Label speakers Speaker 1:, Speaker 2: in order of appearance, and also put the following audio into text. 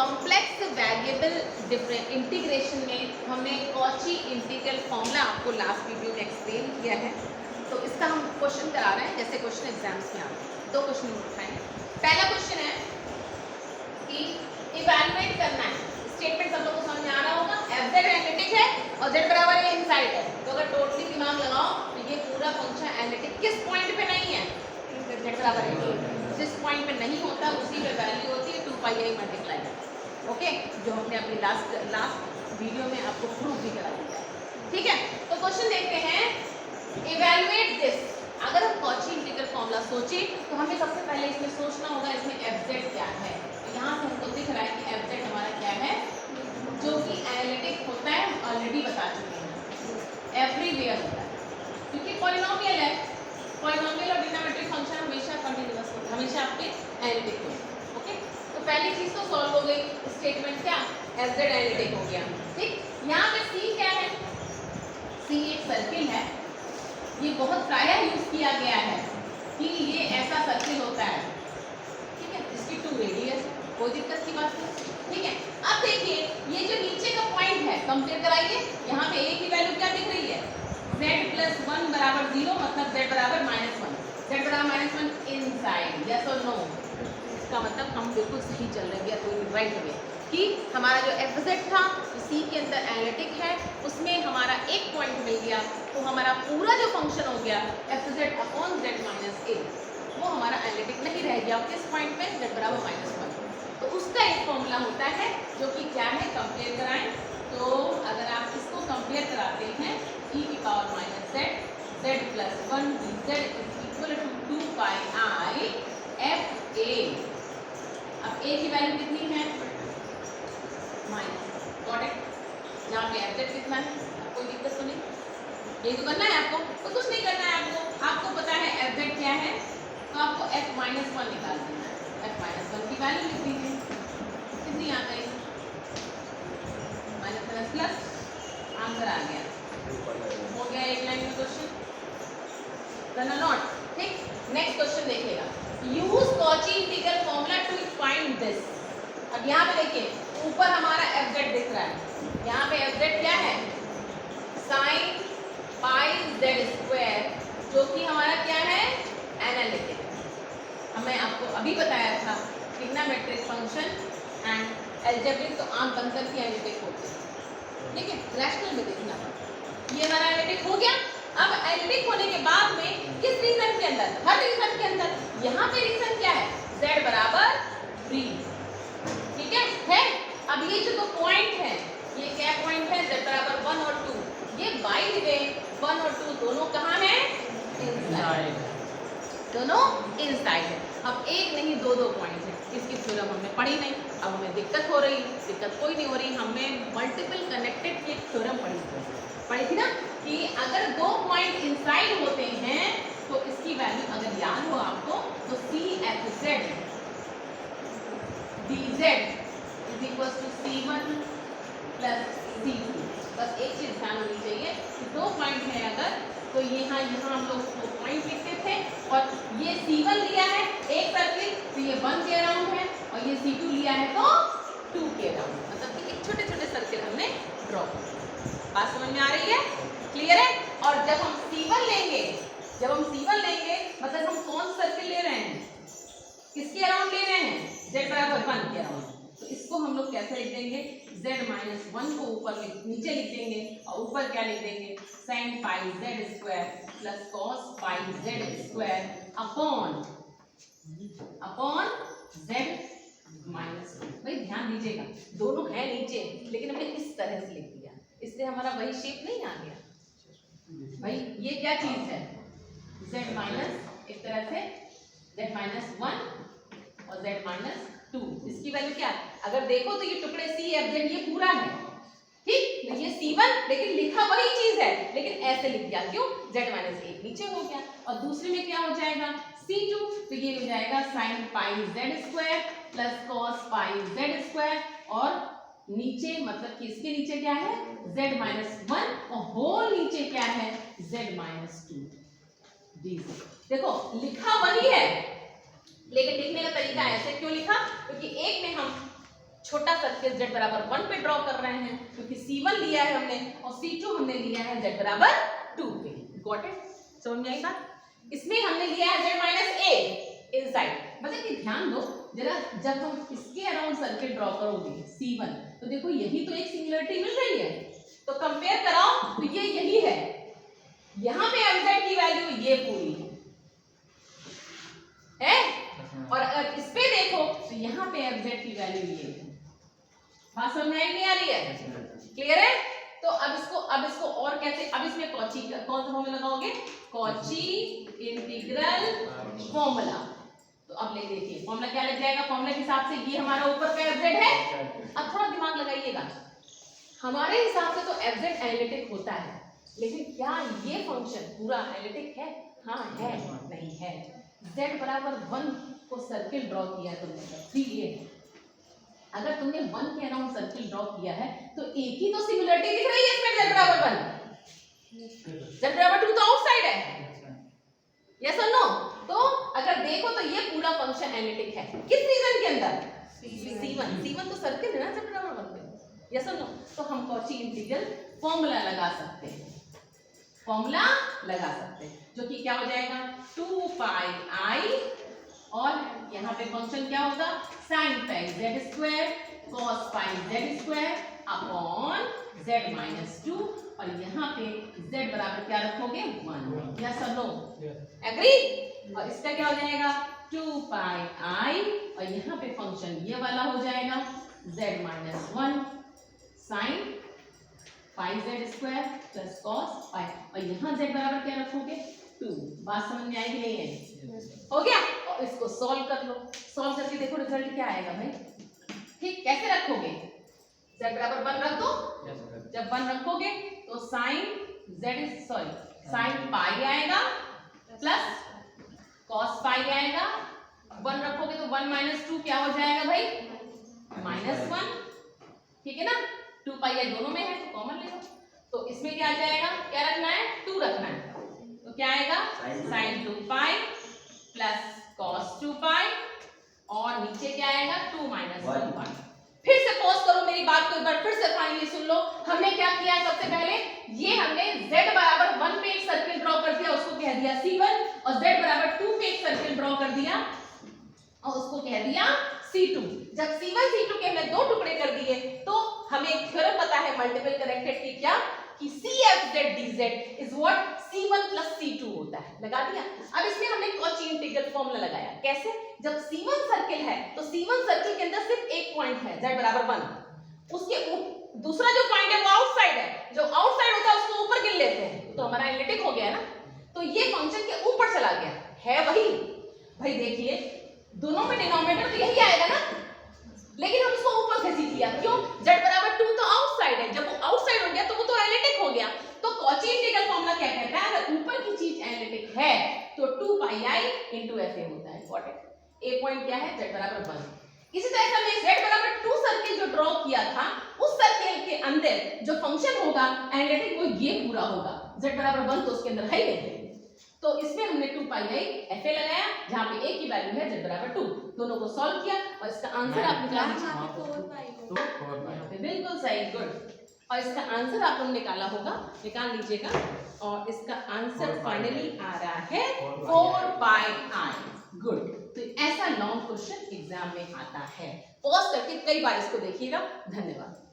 Speaker 1: Complex variable different integration में हमने Cauchy integral formula आपको लास्ट वीडियो में एक्सप्लेन किया है। तो इसका हम क्वेश्चन करा रहे हैं जैसे क्वेश्चन एग्जाम्स में आते हैं। दो क्वेश्चन उठाए हैं। पहला क्वेश्चन है कि इवैल्यूएट करना है, स्टेटमेंट सब लोग को समझ में आ रहा होगा। एफ जेड एनालिटिक है और जेड बराबर है इनसाइड है, तो अगर टोटली दिमाग लगाओ तो ये पूरा फंक्शन एनालिटिक किस पॉइंट पे नहीं है, जेड बराबर है, जिस पॉइंट पे नहीं होता उसी पे वैल्यू होती है 2 पाई मल्टीप्लाई। ओके, जो हमने अपनी लास्ट वीडियो में आपको प्रूफ भी करा दिया है। ठीक है, तो क्वेश्चन देखते हैं, इवैल्यूएट दिस। अगर हम कॉची इंटीग्रल फॉर्मूला सोचें तो हमें सबसे पहले इसमें सोचना होगा इसमें एफ जेड क्या है। यहाँ से हमको दिख रहा है कि एफ जेड हमारा क्या है, जो कि एनालिटिक होता है, ऑलरेडी बता चुके हैं, एवरीवेयर होता है क्योंकि पॉलिनोमियल है। पॉलिनोमियल और ट्रिग्नोमेट्रिक फंक्शन हमेशा कंटिन्यूअस होते हैं, हमेशा आपके एनालिटिक होते हैं। ओके, तो पहली चीज तो सॉल्व हो गई, स्टेटमेंट क्या, एफ जेड एनालिटिक हो गया। ठीक, यहाँ पे सी क्या है, सी एक सर्किल है, ये बहुत प्रायः यूज किया गया है कि ये ऐसा सर्किल होता है। ठीक है, इसकी 2 रेडियस है, कोई दिक्कत की बात नहीं। ठीक है, अब देखिए ये जो नीचे का पॉइंट है, कंपेयर कराइए, यहाँ पे a की वैल्यू क्या दिख रही है, z + 1 बराबर 0, मतलब z बराबर -1, z बराबर -1 इनसाइड, यस और नो। इसका मतलब हम बिल्कुल सही चल रहे हैं, कोई राइट वे कि हमारा जो एफ जेड था सी के अंदर एनालिटिक है, उसमें हमारा एक पॉइंट मिल गया, तो हमारा पूरा जो फंक्शन हो गया f z upon z minus a, वो हमारा एनालिटिक नहीं रह गया किस पॉइंट पे, जेड बराबर -1। तो उसका एक फॉर्मूला होता है जो कि क्या है, कंपेयर कराएं। तो अगर आप इसको कंपेयर कराते हैं e की power -z, z + 1 dz = 2 pi f a। अब a की वैल्यू कितनी है, -, यहाँ पे एफ जेड कितना है, कोई दिक्कत तो नहीं, यही तो करना है आपको, तो कुछ नहीं करना है आपको पता है एफ जेड क्या है, तो आपको f -1 निकाल देना है। f -1 की वैल्यू लिख दीजिए, कितनी आ गई, माइनस प्लस, आंसर आ गया, हो गया एक लाइन में क्वेश्चन, डन और नॉट। ठीक, नेक्स्ट क्वेश्चन देखिएगा, use Cauchy integral formula to find this. अब यहाँ पे देखिए ऊपर हमारा एफ जेड दिख रहा है, यहाँ पे एफ जेड क्या है, sin πz², जो कि हमारा क्या है, एनालिटिक। हमें आपको अभी बताया था ट्रिग्नोमेट्रिक फंक्शन एंड अलजेब्रिक तो आम बनकर के एनालिटिक होते हैं। ठीक है, रैशनल में देखना, ये हमारा एनालिटिक हो गया। अब एनालिटिक होने के बाद में किस रीजन के अंदर, हर रीजन के अंदर, यहाँ पे रीजन क्या है, z बराबर 3। ठीक है, अब ये जो 2 पॉइंट है, ये क्या पॉइंट है, z बराबर 1 और 2, ये बाय द वे 1 और 2 दोनों कहाँ है, इनसाइड, दोनों इनसाइड है। अब एक नहीं 2 पॉइंट है, इसकी थ्योरम हमने पढ़ी नहीं, अब हमें दिक्कत हो रही, दिक्कत कोई नहीं हो रही, हमने मल्टीपल कनेक्टेड की थ्योरम पढ़ी थी ना, कि अगर 2 पॉइंट इनसाइड होते हैं तो इसकी वैल्यू अगर याद हो आपको तो CFZ dz = C1 + C2। बस एक चीज ध्यान होनी चाहिए कि 2 पॉइंट है अगर, तो यहाँ हम लोग 2 पॉइंट लिखते थे, और ये C1 लिया है एक सर्किल, तो ये 1 के अराउंड है, और ये C2 लिया है तो 2 के अराउंड, मतलब कि एक छोटे छोटे सर्किल हमने ड्रॉ किया। बात समझ में आ रही है, क्लियर है। और जब हम C1 लेंगे, मतलब हम कौन सर्किल ले रहे हैं, किसके अराउंड ले रहे हैं, z बराबर 1 के अराउंड, तो इसको हम लोग कैसे लिख देंगे, z - 1 को ऊपर नीचे लिख देंगे, और ऊपर क्या लिख देंगे, sin πz² + cos πz² upon z - 1। भाई ध्यान दीजिएगा, दोनों है नीचे, लेकिन हमने इस तरह से लिख दिया, इससे हमारा वही शेप नहीं आ गया। भाई ये क्या चीज है, z- एक तरह से z - 1 और z - 2, इसकी वैल्यू क्या है, अगर देखो तो ये टुकड़े CFZ ये पूरा है, ठीक, तो ये C1, लेकिन लिखा वही चीज है, लेकिन ऐसे लिख दिया, क्यों, z - 1 नीचे हो गया, और दूसरे में क्या हो जाएगा, C2, तो ये हो जाएगा sin πz² + cos πz², और नीचे मतलब कि इसके नीचे क्या है, z - 1, और होल नीचे क्या है, z - 2 dz। देखो लिखा वही है, लेकिन लिखने का तरीका ऐसे क्यों लिखा, क्योंकि एक में हम छोटा सर्किल z बराबर 1 पे ड्रॉ कर रहे हैं, क्योंकि C1 लिया है हमने और C2 हमने लिया है z बराबर 2 पे। Got it? समझ में आई बात? इसमें हमने लिया है z माइनस a इनसाइड। मतलब कि ध्यान दो जरा, जब हम इसके अराउंड सर्किल ड्रॉ करोगे C1, तो देखो यही तो एक सिंगुलरिटी मिल रही है, तो कंपेयर कराओ तो ये यही है, यहाँ पे mz की वैल्यू ये पूरी है, और अगर इस पे देखो तो यहाँ पे mz की वैल्यू ये है। बात समझ में नहीं आ रही है? क्लियर है? तो अब इसको और कैसे, अब इसमें कौची कौन सा फॉर्मूला लगाओगे? Cauchy integral formula. तो अब ले देखिए फॉर्मूला क्या लग जाएगा, फॉर्मूला के हिसाब से ये हमारा ऊपर का fz है। अब थोड़ा दिमाग लगाइएगा, हमारे हिसाब से तो fz एनालिटिक होता है, लेकिन क्या ये फंक्शन पूरा एनालिटिक है? हाँ है, नहीं है। z बराबर 1 को सर्किल ड्रॉ किया तुमने, 3 ये है। अगर तुमने 1 के अराउंड सर्किल ड्रॉ किया है तो एक ही तो सिंगुलरिटी दिख रही है इसमें, z बराबर 1, z बराबर 2 तो आउटसाइड है। यस और नो? तो अगर देखो तो ये पूरा फंक्शन एनालिटिक है, किस रीजन के अंदर? C1 तो सर्किल है ना z बराबर 1 पे। यस और नो? तो हम कौची इंटीग्रल फॉर्मूला लगा सकते हैं, फॉर्मूला लगा सकते हैं, जो कि क्या हो जाएगा 2 पाई i, और यहाँ पे फंक्शन क्या होगा? sin पाई z स्क्वायर cos पाई z square upon z minus 2, और यहाँ पे z बराबर क्या रखोगे? 1। यस और नो? एग्री? और इसका क्या हो जाएगा? 2 पाई i, और यहाँ पे फंक्शन ये वाला हो जाएगा z माइनस 1 sin पाई z स्क्वायर प्लस cos पाई, और यहाँ z बराबर क्या रखोगे? 2। बात समझ में आएगी नहीं है? हो गया? और इसको सॉल्व कर लो, सॉल्व करके देखो रिजल्ट क्या आएगा भाई। ठीक, कैसे रखोगे? z बराबर 1 रख दो, जब 1 रखोगे तो sin पाई आएगा प्लस cos पाई आएगा, 1 रखोगे तो 1 माइनस 2 क्या हो जाएगा भाई? -1। ठीक है ना? 2 पाई आई दोनों में है तो कॉमन ले लो, तो इसमें क्या आ जाएगा? क्या रखना है? 2 रखना है, तो क्या आएगा? sin 2 पाई प्लस cos 2 पाई, और नीचे क्या आएगा? 2 माइनस 1 पाई। फिर से पॉज करो मेरी बात को एक बार फिर से फाइनली सुन लो। हमने क्या किया है? सबसे पहले ये हमने z बराबर 1 पे एक सर्किल ड्रॉ कर दिया, उसको कह दिया C1, और z बराबर 2 पे एक सर्किल ड्रॉ कर दिया और उसको कह दिया C2। जब C1 C2 के हमने 2 टुकड़े कर दिए तो हमें थ्योरम पता है मल्टीपल कनेक्टेड की, क्या कि CFZ DZ is what C1 plus C2 होता है। लगा दिया? अब इसमें हमने कौची इंटीग्रल फॉर्मूला लगाया। कैसे? जब C1 सर्किल है तो C1 सर्किल के अंदर सिर्फ एक पॉइंट है z बराबर 1, उसके दूसरा जो पॉइंट है वो आउटसाइड है, जो आउटसाइड होता है उसको ऊपर गिन लेते हैं, तो हमारा एनालिटिक हो गया ना। तो ये फंक्शन के ऊपर चला गया है वही भाई। देखिए दोनों में डिनोमिनेटर तो यही आएगा ना, लेकिन हम उसको ऊपर खींच लिया। क्यों? z बराबर 2 तो आउटसाइड है, जब वो आउटसाइड हो गया तो वो तो एनालिटिक हो गया। तो कौची इंटीग्रल फॉर्मूला क्या कहता है? अगर ऊपर की चीज एनालिटिक है तो 2 पाई i इनटू fa होता है। What it? a पॉइंट क्या है? z बराबर 1। इसी तरह से हमने z बराबर 2 सर्किल जो ड्रॉ किया था, उस सर्किल के अंदर जो फंक्शन होगा एनालिटिक वो ये पूरा होगा। z बराबर 1 तो उसके अंदर है ही नहीं, तो इसमें हमने 2 पाई i fa लगाया, जहां पे a की वैल्यू है z बराबर 2। दोनों को सॉल्व किया और इसका आंसर आप निकाल लीजिए। बिल्कुल सही, गुड। और इसका आंसर आप लोग निकाला होगा, निकाल लीजिएगा, और इसका आंसर फाइनली आ रहा है 4 पाई i। गुड। तो ऐसा लॉन्ग क्वेश्चन एग्जाम में आता है, पॉज करके कई बार इसको देखिएगा। धन्यवाद।